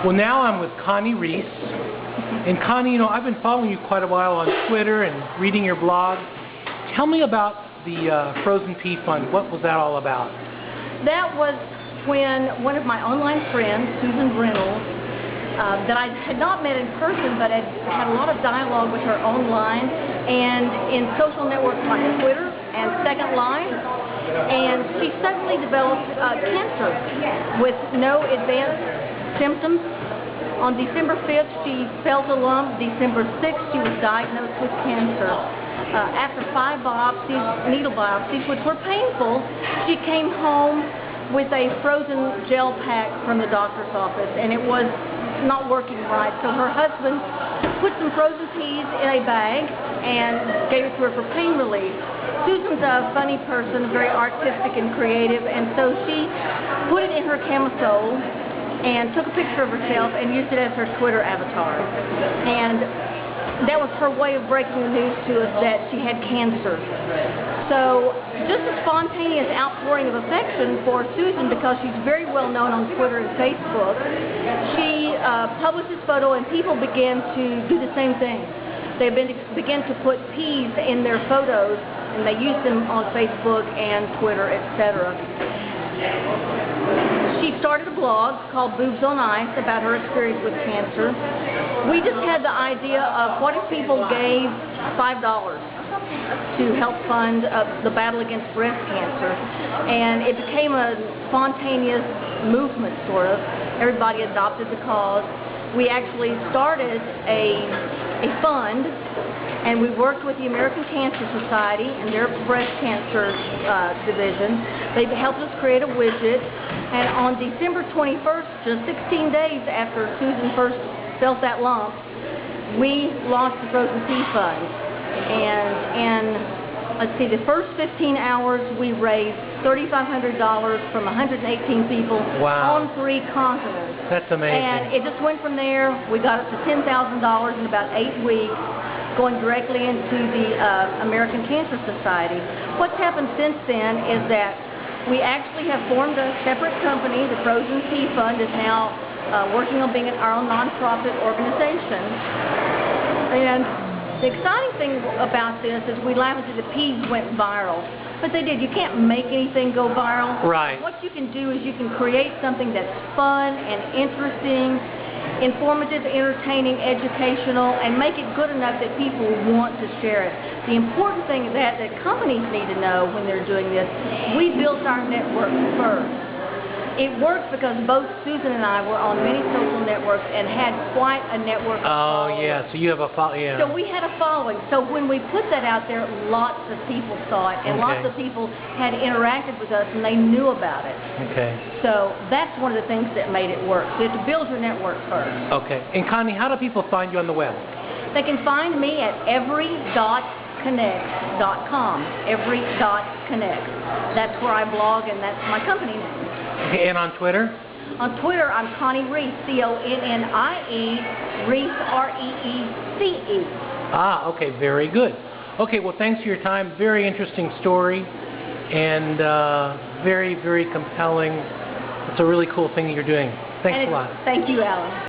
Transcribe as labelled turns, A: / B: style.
A: Well, now I'm with Connie Reece. And Connie, you know, I've been following you quite a while on Twitter and reading your blog. Tell me about the Frozen Pea Fund. What was that all about?
B: That was when one of my online friends, Susan Reynolds, that I had not met in person, but had a lot of dialogue with her online and in social networks like Twitter and Second Life. And she suddenly developed cancer with no advanced symptoms. On December 5th, she felt a lump. December 6th, she was diagnosed with cancer. After 5 biopsies, needle biopsies, which were painful, she came home with a frozen gel pack from the doctor's office, and it was not working right. So her husband put some frozen peas in a bag and gave it to her for pain relief. Susan's a funny person, very artistic and creative, and so she put it in her camisole and took a picture of herself and used it as her Twitter avatar. And that was her way of breaking the news to us that she had cancer. So just a spontaneous outpouring of affection for Susan, because she's very well known on Twitter and Facebook. She published this photo and people began to do the same thing. They began to put peas in their photos, and they used them on Facebook and Twitter, etc. She started a blog called Boobs on Ice about her experience with cancer. We just had the idea of what if people gave $5 to help fund the battle against breast cancer, and it became a spontaneous movement, sort of. Everybody adopted the cause. We actually started a fund, and we worked with the American Cancer Society and their breast cancer division. They helped us create a widget, and on December 21st, just 16 days after Susan first felt that lump, we launched the Frozen Pea Fund. And let's see, the first 15 hours we raised $3,500 from 118 people.
A: Wow.
B: On 3 continents.
A: That's amazing.
B: And it just went from there. We got up to $10,000 in about 8 weeks, going directly into the American Cancer Society. What's happened since then is that we actually have formed a separate company. The Frozen Pea Fund is now working on being our own nonprofit organization. And the exciting thing about this is we laugh at the peas went viral, but they did. You can't make anything go viral.
A: Right.
B: What you can do is you can create something that's fun and interesting, informative, entertaining, educational, and make it good enough that people want to share it. The important thing is that companies need to know when they're doing this, we built our network first. It works because both Susan and I were on many social networks and had quite a network of followers.
A: Yeah, so you have a following, yeah.
B: So we had a following. So when we put that out there, lots of people saw it, and lots of people had interacted with us, and they knew about it.
A: Okay.
B: So that's one of the things that made it work. So you have to build your network first.
A: Okay. And Connie, how do people find you on the web?
B: They can find me at every.connect.com. Every.connect. That's where I blog, and that's my company name.
A: Okay, and on Twitter?
B: On Twitter, I'm Connie Reece, C-O-N-N-I-E, Reece, R-E-E-C-E.
A: Ah, okay, very good. Okay, well, thanks for your time. Very interesting story, and very, very compelling. It's a really cool thing that you're doing. Thanks a lot.
B: Thank you, Alan.